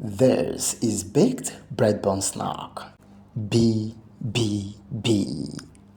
This is baked bread bun snack. BBB,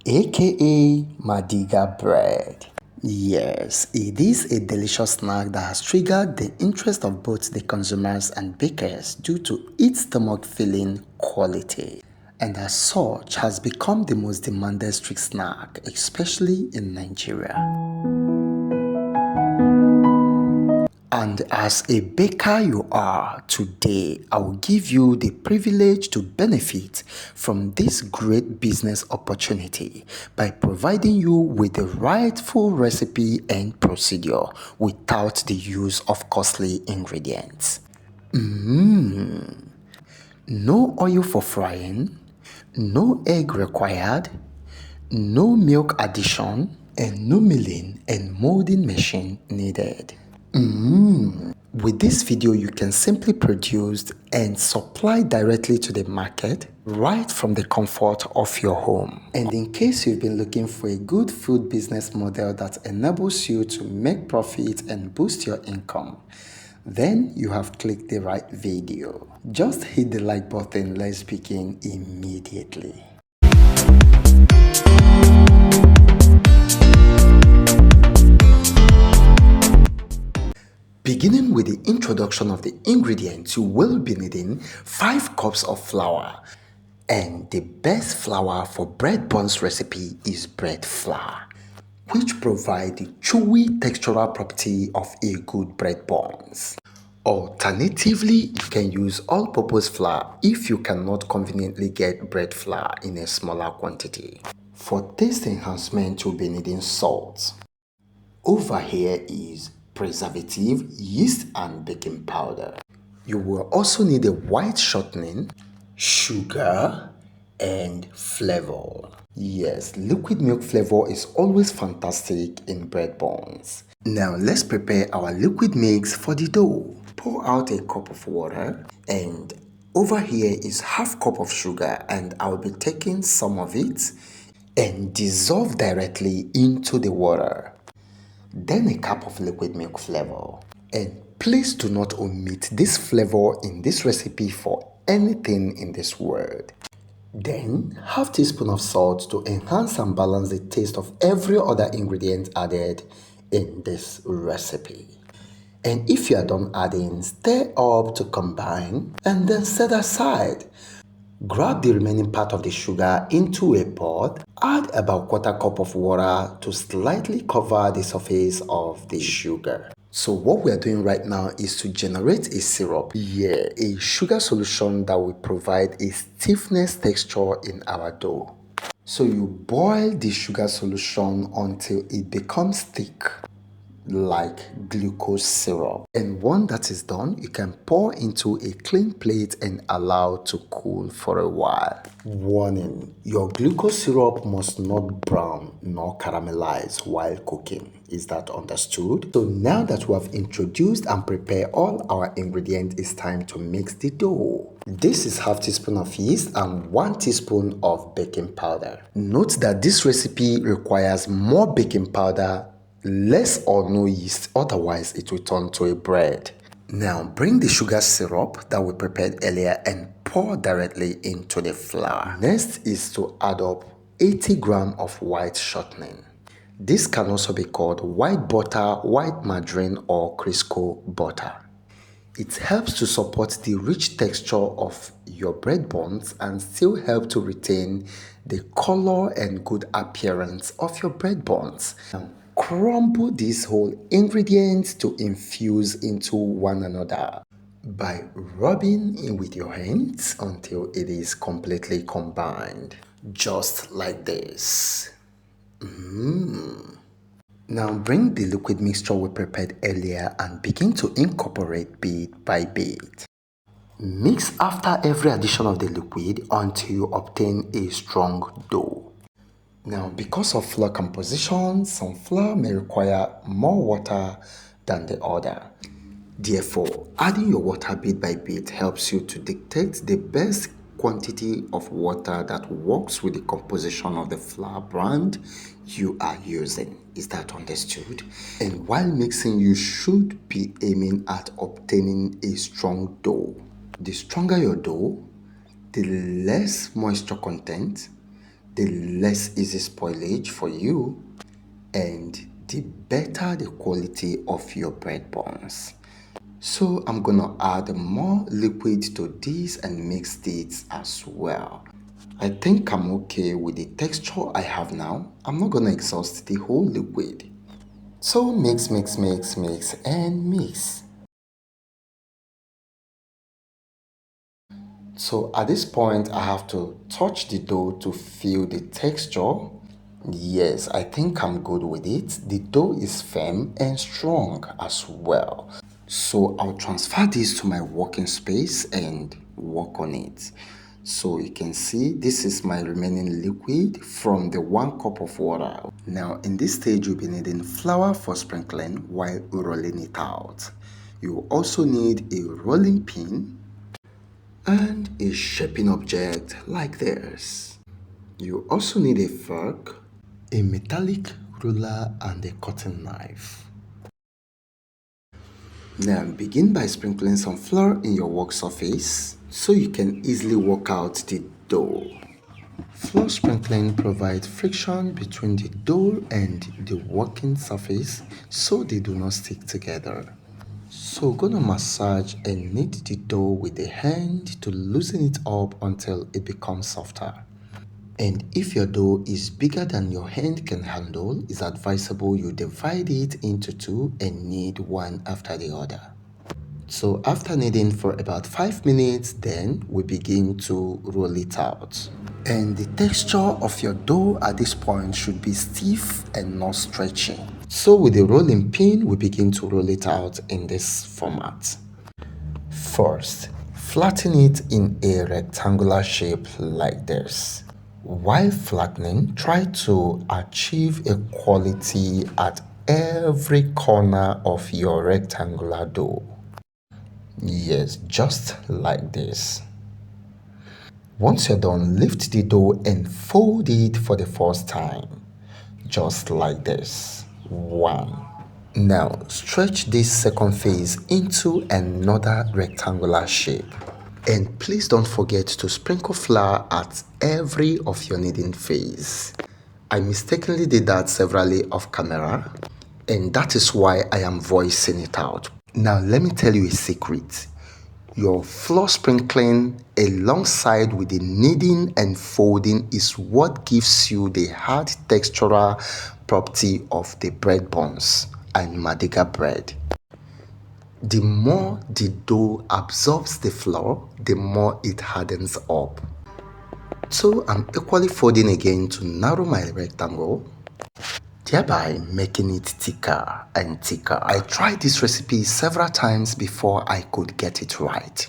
aka Madiga bread. Yes, it is a delicious snack that has triggered the interest of both the consumers and bakers due to its stomach-filling quality, and as such has become the most demanded street snack, especially in Nigeria. And as a baker you are, today I will give you the privilege to benefit from this great business opportunity by providing you with the rightful recipe and procedure without the use of costly ingredients. No oil for frying, no egg required, no milk addition, and no milling and molding machine needed. With this video, you can simply produce and supply directly to the market right from the comfort of your home. And in case you've been looking for a good food business model that enables you to make profit and boost your income, then you have clicked the right video. Just hit the like button. Let's begin immediately. Beginning with the introduction of the ingredients, you will be needing 5 cups of flour. And the best flour for bread buns recipe is bread flour, which provide the chewy textural property of a good bread buns. Alternatively, you can use all-purpose flour if you cannot conveniently get bread flour in a smaller quantity. For taste enhancement, you'll be needing salt. Over here is preservative, yeast and baking powder. You will also need a white shortening, sugar and flavor. Yes, liquid milk flavor is always fantastic in bread buns. Now let's prepare our liquid mix for the dough. Pour out a cup of water, and over here is half cup of sugar, and I'll be taking some of it and dissolve directly into the water. Then a cup of liquid milk flavor. And please do not omit this flavor in this recipe for anything in this world. Then half teaspoon of salt to enhance and balance the taste of every other ingredient added in this recipe. And if you are done adding, stir up to combine and then set aside. Grab the remaining part of the sugar into a pot, add about 1/4 cup of water to slightly cover the surface of the sugar. So what we are doing right now is to generate a syrup, a sugar solution that will provide a stiffness texture in our dough. So you boil the sugar solution until it becomes thick, like glucose syrup. And once that is done, you can pour into a clean plate and allow to cool for a while. Warning: your glucose syrup must not brown nor caramelize while cooking. Is that understood? So now that we have introduced and prepared all our ingredients, it's time to mix the dough. This is half teaspoon of yeast and 1 teaspoon of baking powder. Note that this recipe requires more baking powder, less or no yeast, otherwise it will turn to a bread. Now bring the sugar syrup that we prepared earlier and pour directly into the flour. Next is to add up 80 grams of white shortening. This can also be called white butter, white margarine or Crisco butter. It helps to support the rich texture of your bread buns and still help to retain the color and good appearance of your bread buns. Now, crumble these whole ingredients to infuse into one another by rubbing in with your hands until it is completely combined, just like this. Now bring the liquid mixture we prepared earlier and begin to incorporate bit by bit. Mix after every addition of the liquid until you obtain a strong dough. Now, because of flour composition, some flour may require more water than the other. Therefore, adding your water bit by bit helps you to dictate the best quantity of water that works with the composition of the flour brand you are using. Is that understood? And while mixing, you should be aiming at obtaining a strong dough. The stronger your dough, the less moisture content, the less easy spoilage for you, and the better the quality of your bread buns. So I'm gonna add more liquid to this and mix it as well. I think I'm okay with the texture I have now. I'm not gonna exhaust the whole liquid. So mix, mix, mix, mix, and mix. So at this point, I have to touch the dough to feel the texture. Yes, I think I'm good with it. The dough is firm and strong as well. So I'll transfer this to my working space and work on it. So you can see this is my remaining liquid from the 1 cup of water. Now in this stage you'll be needing flour for sprinkling while rolling it out. You also need a rolling pin and a shaping object like this. You also need a fork, a metallic ruler and a cutting knife. Now begin by sprinkling some flour in your work surface so you can easily work out the dough. Flour sprinkling provides friction between the dough and the working surface so they do not stick together. So gonna massage and knead the dough with the hand to loosen it up until it becomes softer. And if your dough is bigger than your hand can handle, it's advisable you divide it into two and knead one after the other. So after kneading for about 5 minutes, then we begin to roll it out. And the texture of your dough at this point should be stiff and not stretchy. So with the rolling pin, we begin to roll it out in this format. First, flatten it in a rectangular shape like this. While flattening, try to achieve equality at every corner of your rectangular dough. Yes, just like this. Once you're done, lift the dough and fold it for the first time. Just like this. 1. Now, stretch this second phase into another rectangular shape. And please don't forget to sprinkle flour at every of your kneading phase. I mistakenly did that severally off camera, and that is why I am voicing it out. Now, let me tell you a secret. Your flour sprinkling alongside with the kneading and folding is what gives you the hard textural property of the bread buns and Madiga bread. The more the dough absorbs the flour, the more it hardens up. So I'm equally folding again to narrow my rectangle, thereby making it thicker and thicker. I tried this recipe several times before I could get it right.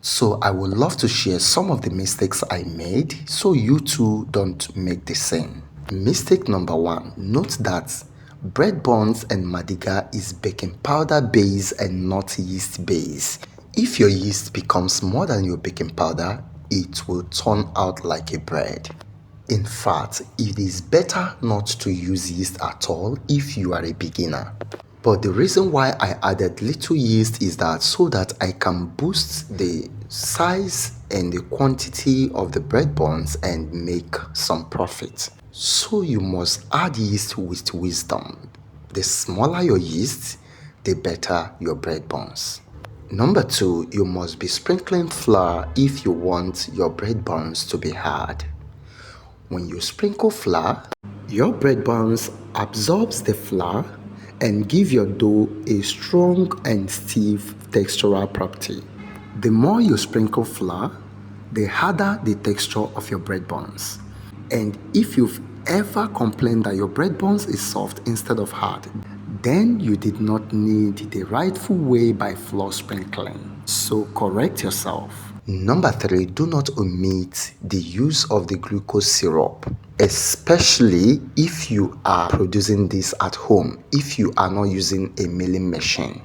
So I would love to share some of the mistakes I made so you too don't make the same. Mistake number 1, note that bread buns and Madiga is baking powder base and not yeast base. If your yeast becomes more than your baking powder, it will turn out like a bread. In fact, it is better not to use yeast at all if you are a beginner. But the reason why I added little yeast is that so that I can boost the size and the quantity of the bread buns and make some profit. So you must add yeast with wisdom. The smaller your yeast, the better your bread buns. Number 2, you must be sprinkling flour if you want your bread buns to be hard. When you sprinkle flour, your bread buns absorbs the flour and give your dough a strong and stiff textural property. The more you sprinkle flour, the harder the texture of your bread buns. And if you've ever complained that your bread buns is soft instead of hard, then you did not knead the rightful way by flour sprinkling. So correct yourself. Number 3, do not omit the use of the glucose syrup, especially if you are producing this at home, if you are not using a milling machine.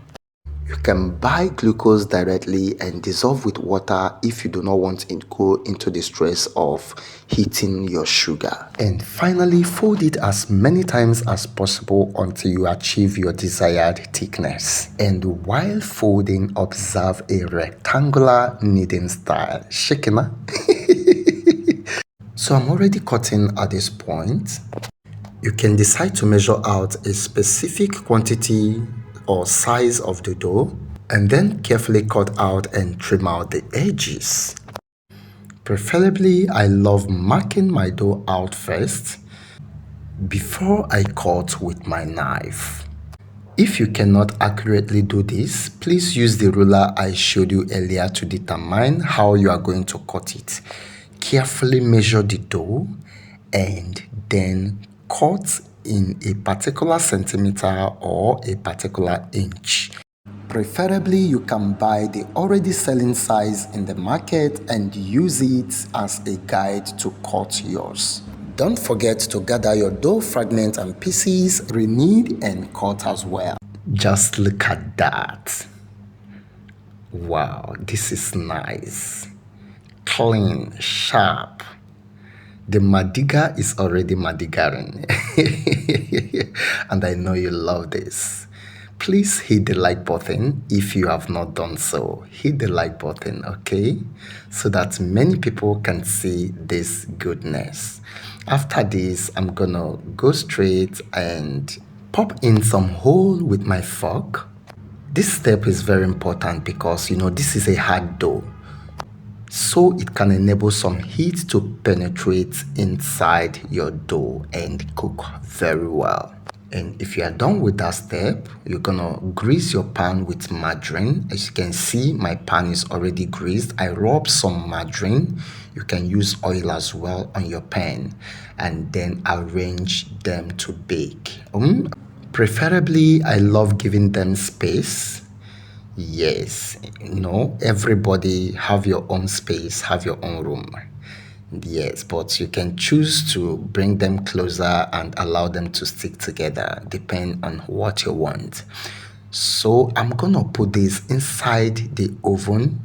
You can buy glucose directly and dissolve with water if you do not want to go into the stress of heating your sugar. And finally, fold it as many times as possible until you achieve your desired thickness. And while folding, observe a rectangular kneading style. Shakina. So I'm already cutting at this point. You can decide to measure out a specific quantity or size of the dough and then carefully cut out and trim out the edges. Preferably, I love marking my dough out first before I cut with my knife. If you cannot accurately do this, please use the ruler I showed you earlier to determine how you are going to cut it. Carefully measure the dough and then cut in a particular centimeter or a particular inch. Preferably, you can buy the already selling size in the market and use it as a guide to cut yours. Don't forget to gather your dough fragments and pieces, re-knead and cut as well. Just look at that. Wow, this is nice. Clean, sharp. The Madiga is already Madigaring. And I know you love this. Please hit the like button if you have not done so. Hit the like button, okay? So that many people can see this goodness. After this, I'm gonna go straight and pop in some hole with my fork. This step is very important because this is a hard dough. So it can enable some heat to penetrate inside your dough and cook very well. And if you are done with that step, you're gonna grease your pan with margarine. As you can see, my pan is already greased. I rub some margarine. You can use oil as well on your pan and then arrange them to bake. Preferably, I love giving them space. Yes, everybody have your own space, have your own room. Yes, but you can choose to bring them closer and allow them to stick together, depending on what you want. So I'm gonna put this inside the oven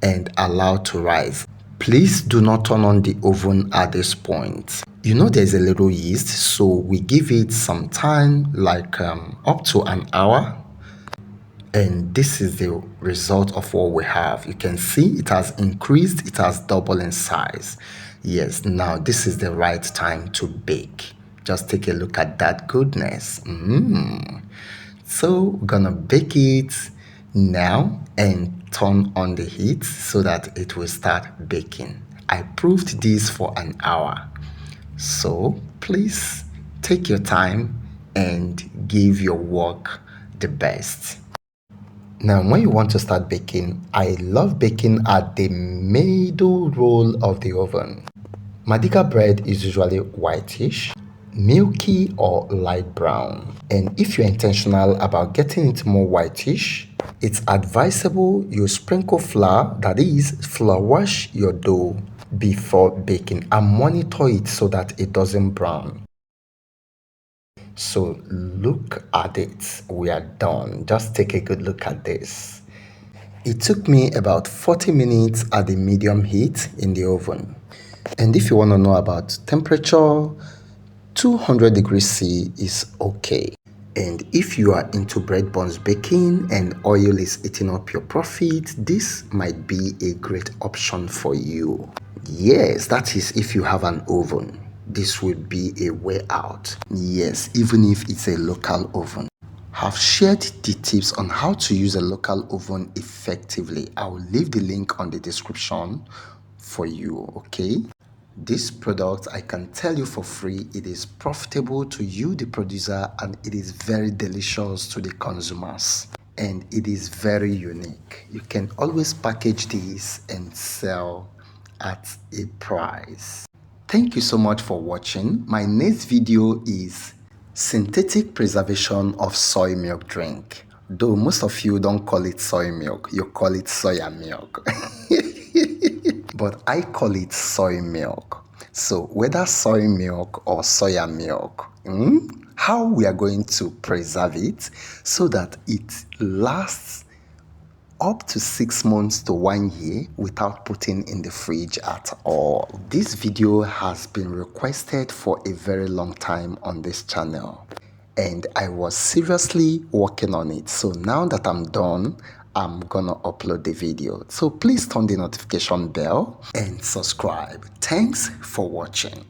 and allow to rise. Please do not turn on the oven at this point. There's a little yeast, so we give it some time, like up to an hour. And this is the result of what we have. You can see it has increased, it has doubled in size. Yes, now this is the right time to bake. Just take a look at that goodness. So we're gonna bake it now and turn on the heat so that it will start baking. I proved this for an hour. So please take your time and give your work the best. Now, when you want to start baking, I love baking at the middle roll of the oven. Madiga bread is usually whitish, milky or light brown. And if you're intentional about getting it more whitish, it's advisable you sprinkle flour, that is, flour wash your dough before baking and monitor it so that it doesn't brown. So look at it, we are done. Just take a good look at this. It took me about 40 minutes at the medium heat in the oven. And if you want to know about temperature, 200 degrees C is okay. And if you are into bread buns baking and oil is eating up your profit, this might be a great option for you. Yes, that is if you have an oven. This would be a way out. Yes, even if it's a local oven. I've shared the tips on how to use a local oven effectively. I will leave the link on the description for you, okay? This product, I can tell you for free, it is profitable to you, the producer, and it is very delicious to the consumers. And it is very unique. You can always package this and sell at a price. Thank you so much for watching. My next video is synthetic preservation of soy milk drink. Though most of you don't call it soy milk, you call it soya milk. But I call it soy milk. So whether soy milk or soya milk, how we are going to preserve it so that it lasts up to 6 months to 1 year without putting in the fridge at all. This video has been requested for a very long time on this channel, and I was seriously working on it. So now that I'm done, I'm gonna upload the video. So please turn the notification bell and subscribe. Thanks for watching.